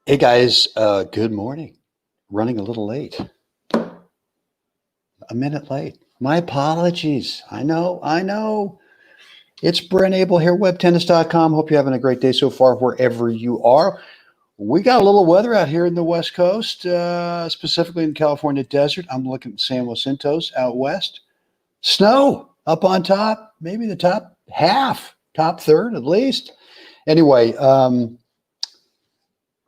Hey guys, good morning. Running a little late, a minute late. My apologies. I know. It's Brent Abel here, webtennis.com. Hope you're having a great day so far, wherever you are. We got a little weather out here in the West Coast, specifically in California desert. I'm looking at San Jacinto's out west. Snow up on top, maybe the top half, top third at least. Anyway,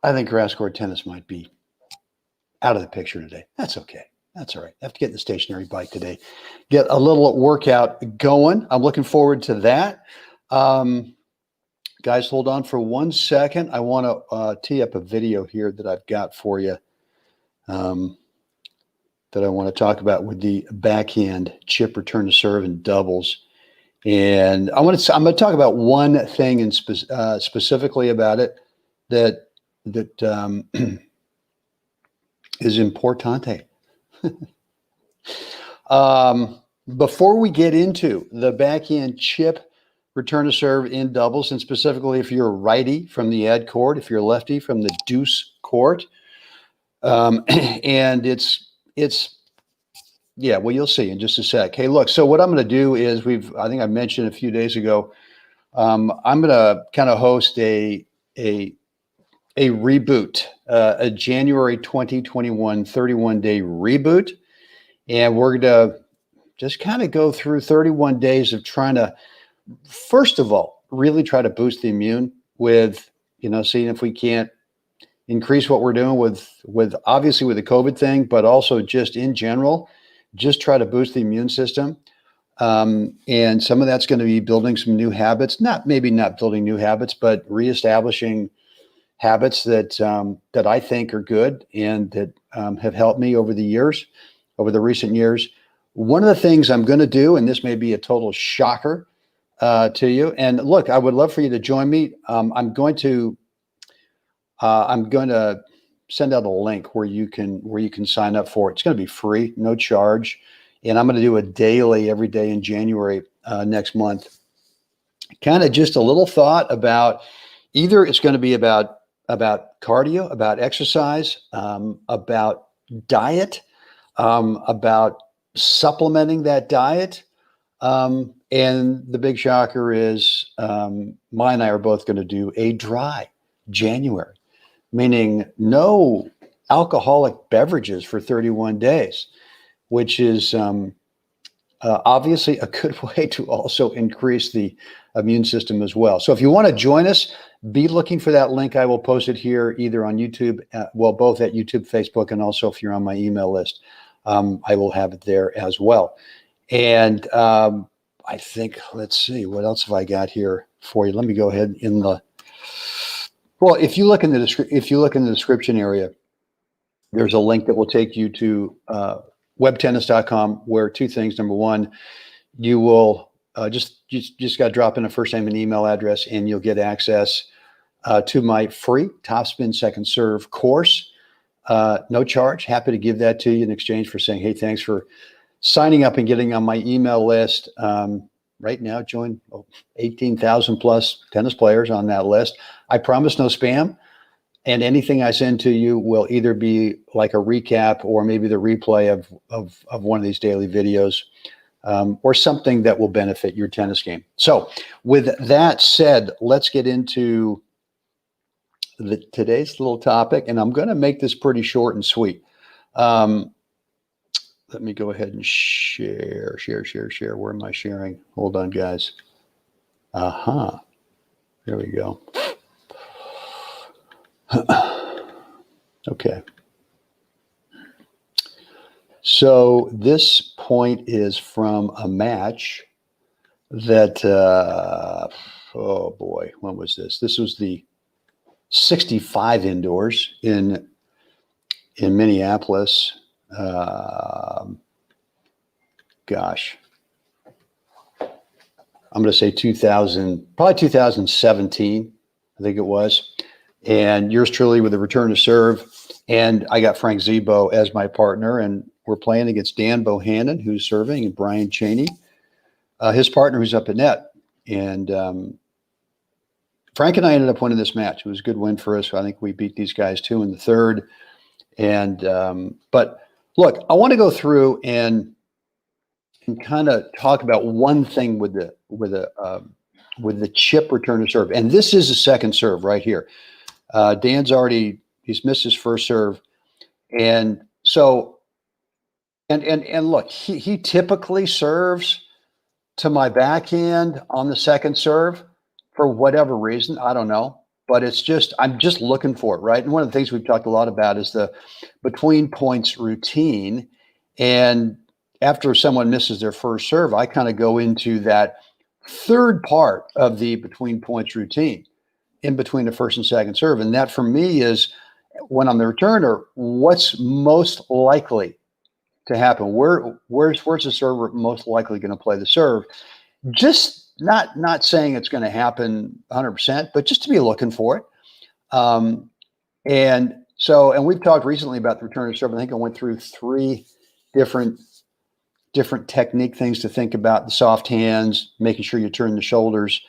I think grass court tennis might be out of the picture today. That's okay. That's all right. I have to get in the stationary bike today. Get a little workout going. I'm looking forward to that. Guys, hold on for 1 second. I want to tee up a video here that I've got for you that I want to talk about with the backhand chip return to serve and doubles. And I'm going to talk about one thing and specifically about it that is importante. Before we get into the backhand chip return to serve in doubles, and specifically if you're a righty from the ad court, if you're a lefty from the deuce court, and yeah, well, you'll see in just a sec. Hey, look, so what I'm going to do is I think I mentioned a few days ago, I'm going to kind of host a reboot, a January 2021 31-day reboot. And we're going to just kind of go through 31 days of trying to, first of all, really try to boost the immune with, seeing if we can't increase what we're doing with obviously with the COVID thing, but also just in general, just try to boost the immune system. And some of that's going to be building some new habits, maybe not building new habits, but reestablishing habits that I think are good and that have helped me over the recent years. One of the things I'm going to do, and this may be a total shocker to you, and look, I would love for you to join me. I'm going to send out a link where you can sign up for it. It's going to be free, no charge, and I'm going to do a daily every day in January next month. Kind of just a little thought about either it's going to be about cardio, about exercise, about diet, about supplementing that diet. And the big shocker is Maya and I are both going to do a dry January, meaning no alcoholic beverages for 31 days, which is obviously a good way to also increase the immune system as well. So if you want to join us, be looking for that link. I will post it here either on YouTube, both at YouTube, Facebook, and also if you're on my email list, I will have it there as well. And I think, let's see, what else have I got here for you? Let me go ahead if you look in the description area, there's a link that will take you to webtennis.com, where two things. Number one, you will just got to drop in a first name and email address, and you'll get access to my free topspin second serve course. No charge. Happy to give that to you in exchange for saying, hey, thanks for signing up and getting on my email list. Right now, join 18,000 plus tennis players on that list. I promise no spam. And anything I send to you will either be like a recap or maybe the replay of one of these daily videos, or something that will benefit your tennis game. So with that said, let's get into today's little topic. And I'm going to make this pretty short and sweet. Let me go ahead and share. Where am I sharing? Hold on, guys. There we go. Okay. So this point is from a match that, oh boy, when was this? This was the 65 indoors in Minneapolis. Gosh, I'm going to say 2017, I think it was. And yours truly with the return to serve. And I got Frank Zebo as my partner, and we're playing against Dan Bohannon, who's serving, and Brian Cheney, his partner, who's up at net. And Frank and I ended up winning this match. It was a good win for us. I think we beat these guys 2 in the third. And but look, I want to go through and kind of talk about one thing with the chip return to serve. And this is a second serve right here. He's missed his first serve. And so, and look, he typically serves to my backhand on the second serve for whatever reason. I don't know, but I'm just looking for it, right? And one of the things we've talked a lot about is the between points routine. And after someone misses their first serve, I kind of go into that third part of the between points routine in between the first and second serve. And that for me is when I'm the returner, what's most likely to happen? Where's the server most likely going to play the serve? Just not saying it's going to happen 100%, but just to be looking for it. And we've talked recently about the return to serve. I think I went through 3 different technique things to think about: the soft hands, making sure you turn the shoulders.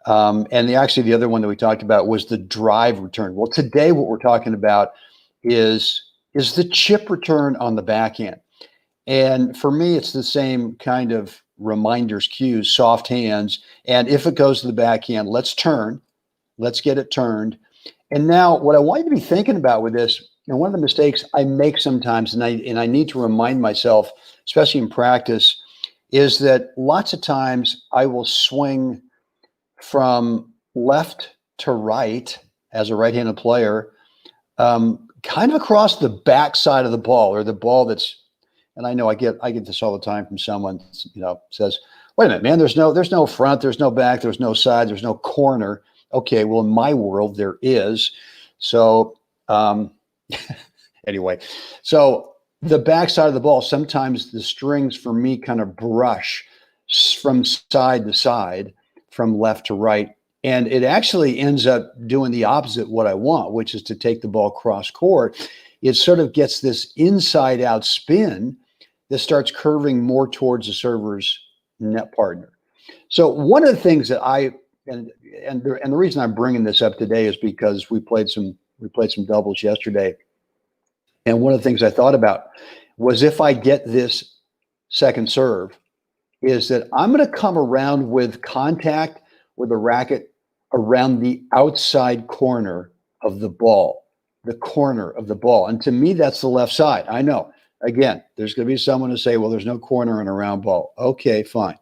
And the other one that we talked about was the drive return. Well, today what we're talking about is the chip return on the backhand. And for me, it's the same kind of reminders, cues, soft hands. And if it goes to the backhand, let's get it turned. And now what I want you to be thinking about with this, and one of the mistakes I make sometimes, and I need to remind myself, especially in practice, is that lots of times I will swing from left to right as a right-handed player, kind of across the back side of the ball, or the ball that's, and I know I get this all the time from someone, says, wait a minute, man, there's no front, there's no back, there's no side, there's no corner. Okay, well, in my world, there is. So anyway, so the back side of the ball, sometimes the strings for me kind of brush from side to side, from left to right. And it actually ends up doing the opposite of what I want, which is to take the ball cross court. It sort of gets this inside out spin that starts curving more towards the server's net partner. So one of the things that and the reason I'm bringing this up today is because we played some doubles yesterday. And one of the things I thought about was, if I get this second serve, is that I'm going to come around with contact with the racket around the outside corner of the ball, the corner of the ball. And to me, that's the left side. I know, again, there's going to be someone to say, well, there's no corner in a round ball. Okay, fine.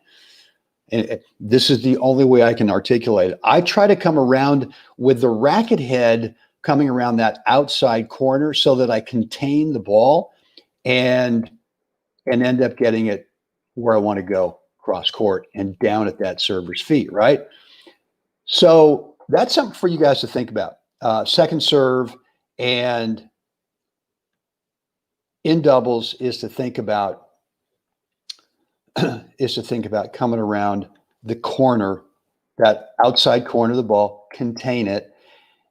And this is the only way I can articulate it. I try to come around with the racket head coming around that outside corner so that I contain the ball and end up getting it where I want to go, cross court and down at that server's feet, right? So that's something for you guys to think about. Second serve and in doubles is to think about coming around the corner, that outside corner of the ball, contain it.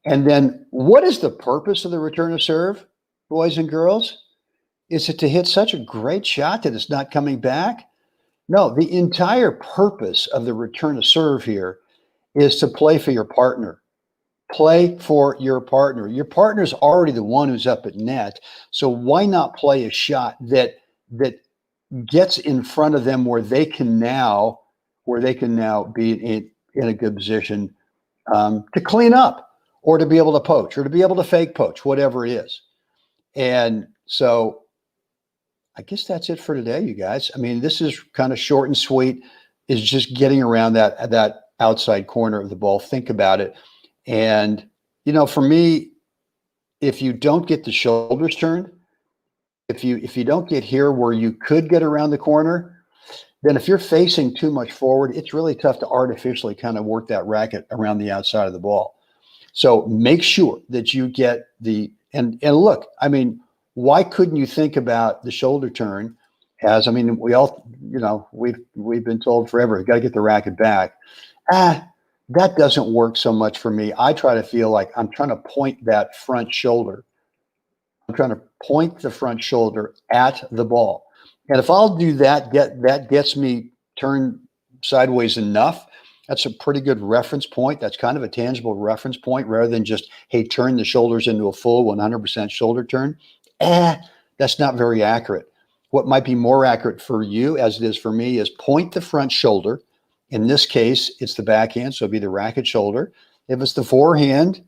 And then what is the purpose of the return of serve, boys and girls? Is it to hit such a great shot that it's not coming back? No, the entire purpose of the return of serve here is to play for your partner. Play for your partner. Your partner's already the one who's up at net. So why not play a shot that gets in front of them where they can now be in a good position to clean up, or to be able to poach, or to be able to fake poach, whatever it is. And so I guess that's it for today, you guys. I mean, this is kind of short and sweet, is just getting around that outside corner of the ball. Think about it. And, for me, if you don't get the shoulders turned, if you don't get here where you could get around the corner, then if you're facing too much forward, it's really tough to artificially kind of work that racket around the outside of the ball. So make sure that you get and look, I mean, why couldn't you think about the shoulder turn as, I mean, we all, we've been told forever, you got to get the racket back. That doesn't work so much for me. I try to feel like I'm trying to point that front shoulder. I'm trying to point the front shoulder at the ball. And if I'll do that, that gets me turned sideways enough, That's a pretty good reference point. That's kind of a tangible reference point rather than just, hey, turn the shoulders into a full 100% shoulder turn. That's not very accurate. What might be more accurate for you, as it is for me, is point the front shoulder. In this case, it's the backhand, so it'd be the racket shoulder. If it's the forehand,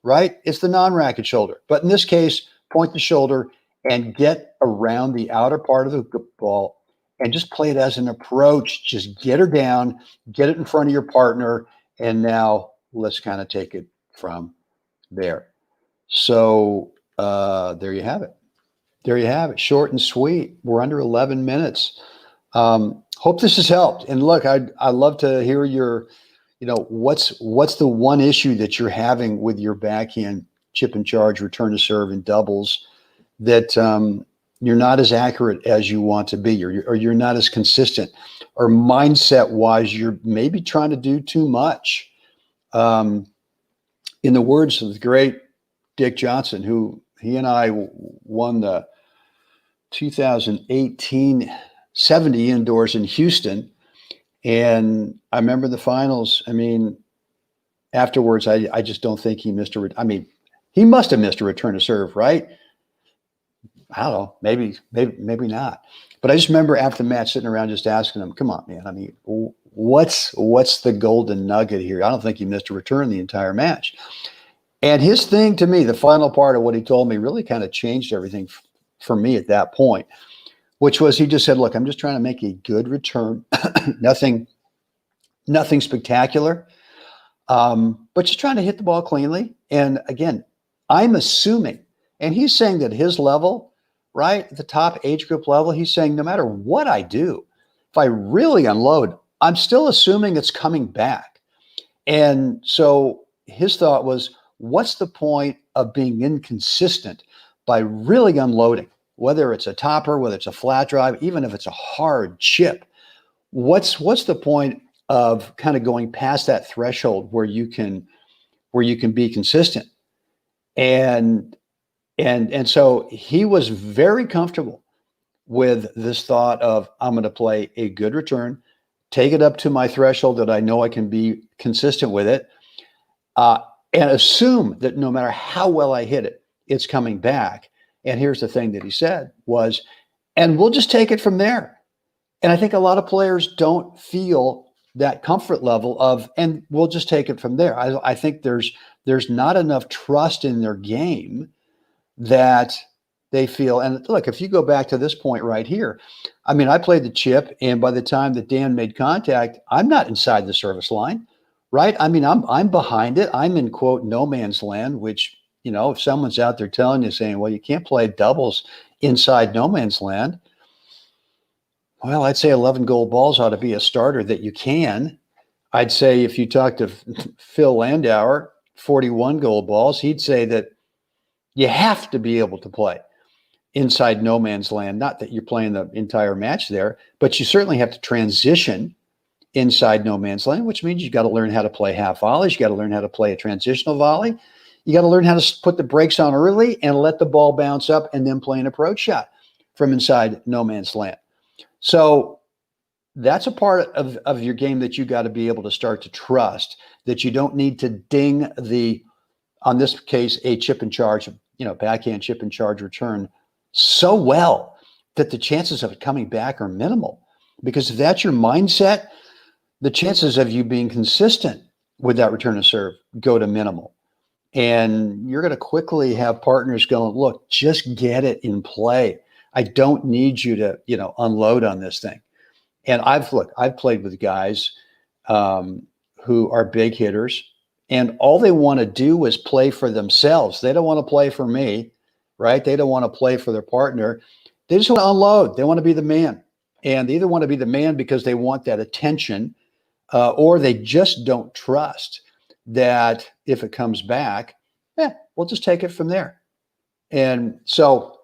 right, it's the non-racket shoulder. But in this case, point the shoulder and get around the outer part of the ball and just play it as an approach. Just get her down, get it in front of your partner, and now let's kind of take it from there. So there you have it. There you have it. Short and sweet. We're under 11 minutes. Hope this has helped. And look, I'd love to hear your, what's the one issue that you're having with your backhand chip and charge, return to serve, and doubles that you're not as accurate as you want to be, or you're not as consistent, or mindset wise, you're maybe trying to do too much. In the words of the great Dick Johnson, who he and I won the 2018 70 indoors in Houston. And I remember the finals. I mean, afterwards, I just don't think he missed he must have missed a return to serve, right? I don't know, maybe not. But I just remember after the match sitting around just asking him, come on, man. I mean, what's the golden nugget here? I don't think he missed a return the entire match. And his thing to me, the final part of what he told me really kind of changed everything for me at that point, which was he just said, look, I'm just trying to make a good return. nothing spectacular, but just trying to hit the ball cleanly. And again, I'm assuming, and he's saying that his level, right, at the top age group level, he's saying no matter what I do, if I really unload, I'm still assuming it's coming back. And so his thought was, what's the point of being inconsistent by really unloading, whether it's a topper, whether it's a flat drive, even if it's a hard chip? What's the point of kind of going past that threshold where you can be consistent? And so he was very comfortable with this thought of, I'm going to play a good return, take it up to my threshold that I know I can be consistent with it, and assume that no matter how well I hit it, it's coming back. And here's the thing that he said was, and we'll just take it from there. And I think a lot of players don't feel that comfort level of, and we'll just take it from there. I think there's not enough trust in their game that they feel. And look, if you go back to this point right here, I mean, I played the chip, and by the time that Dan made contact, I'm not inside the service line, right? I mean, I'm behind it. I'm in, quote, no man's land, which, if someone's out there telling you, saying, well, you can't play doubles inside no man's land, well, I'd say 11 gold balls ought to be a starter that you can. I'd say if you talk to Phil Landauer, 41 gold balls, he'd say that you have to be able to play inside no man's land. Not that you're playing the entire match there, but you certainly have to transition inside no man's land, which means you got to learn how to play half volleys. You got to learn how to play a transitional volley. You got to learn how to put the brakes on early and let the ball bounce up and then play an approach shot from inside no man's land. So that's a part of your game that you got to be able to start to trust, that you don't need to ding on this case, a chip and charge, backhand chip and charge return so well that the chances of it coming back are minimal. Because if that's your mindset, the chances of you being consistent with that return to serve go to minimal. And you're going to quickly have partners going, look, just get it in play. I don't need you to, unload on this thing. And I've played with guys who are big hitters, and all they want to do is play for themselves. They don't want to play for me, right? They don't want to play for their partner. They just want to unload. They want to be the man. And they either want to be the man because they want that attention, or they just don't trust that if it comes back, we'll just take it from there. And so,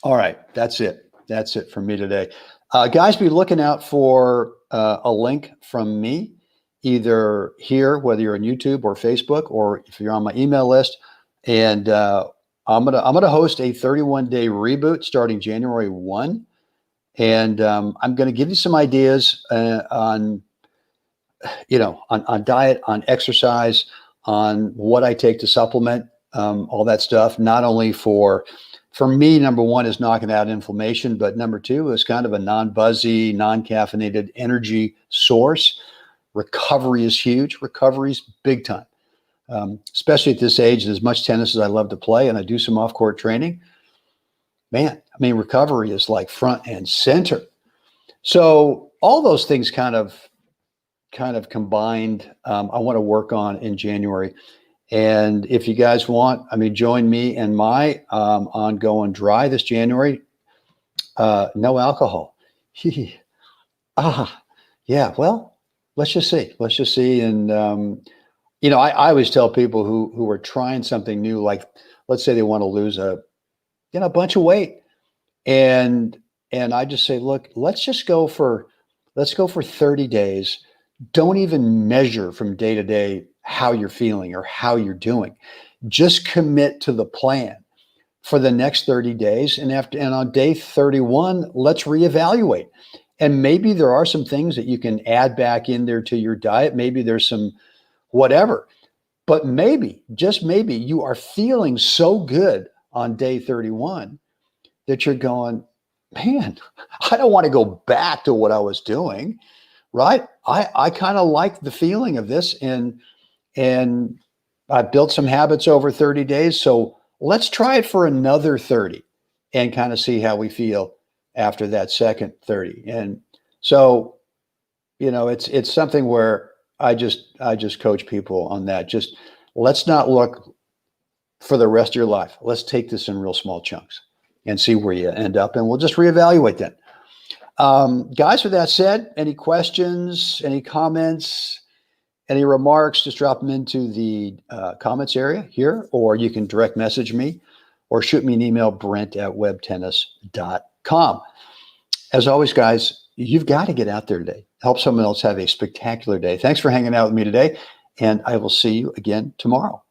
all right, that's it. That's it for me today. Guys, be looking out for a link from me, either here, whether you're on YouTube or Facebook, or if you're on my email list. And I'm gonna host a 31-day reboot starting January 1. And I'm going to give you some ideas on on diet, on exercise, on what I take to supplement, all that stuff. Not only for me, number one is knocking out inflammation, but number two is kind of a non-buzzy, non-caffeinated energy source. Recovery is huge. Recovery is big time, especially at this age. And as much tennis as I love to play, and I do some off-court training, man, I mean, recovery is like front and center. So all those things kind of combined, I want to work on in January. And if you guys want, I mean, join me in my ongoing dry this January. No alcohol. Yeah. Well, let's just see. Let's just see. And I always tell people who are trying something new, like let's say they want to lose a bunch of weight, and I just say, look, let's go for 30 days. Don't even measure from day to day how you're feeling or how you're doing. Just commit to the plan for the next 30 days. And on day 31, let's reevaluate. And maybe there are some things that you can add back in there to your diet. Maybe there's some whatever, but maybe, just maybe, you are feeling so good on day 31 that you're going, man, I don't want to go back to what I was doing. Right. I kind of like the feeling of this, and I built some habits over 30 days. So let's try it for another 30 and kind of see how we feel after that second 30. And so, it's something where I just coach people on that. Just let's not look for the rest of your life. Let's take this in real small chunks and see where you end up. And we'll just reevaluate then. Guys, with that said, any questions, any comments, any remarks, just drop them into the comments area here, or you can direct message me or shoot me an email, brent@webtennis.com. As always, guys, you've got to get out there today. Help someone else have a spectacular day. Thanks for hanging out with me today, and I will see you again tomorrow.